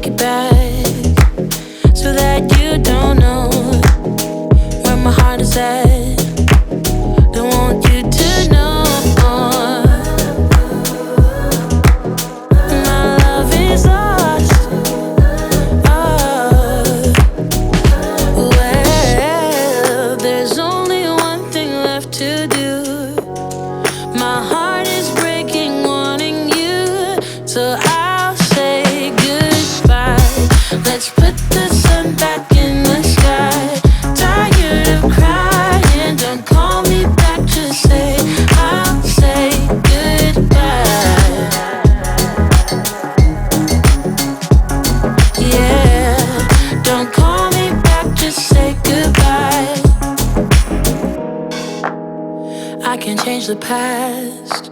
take it back so that you don't know where my heart is at. Don't want you to know my love is lost. Oh, well, there's only one thing left to do. My heart is breaking, wanting you, so I'll say goodbye. Let's put the sun back in the sky. Tired of crying, don't call me back, just say I'll say goodbye. Yeah, don't call me back, just say goodbye. I can't change the past,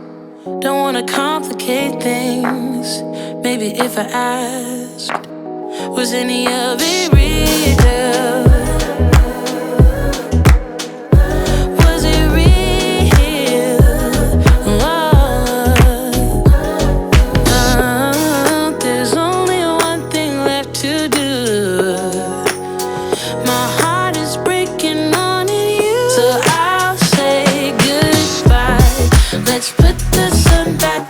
don't wanna complicate things. Maybe if I asked, was any of it real? Was it real? There's only one thing left to do. My heart is breaking on you, so I'll say goodbye. Let's put the sun back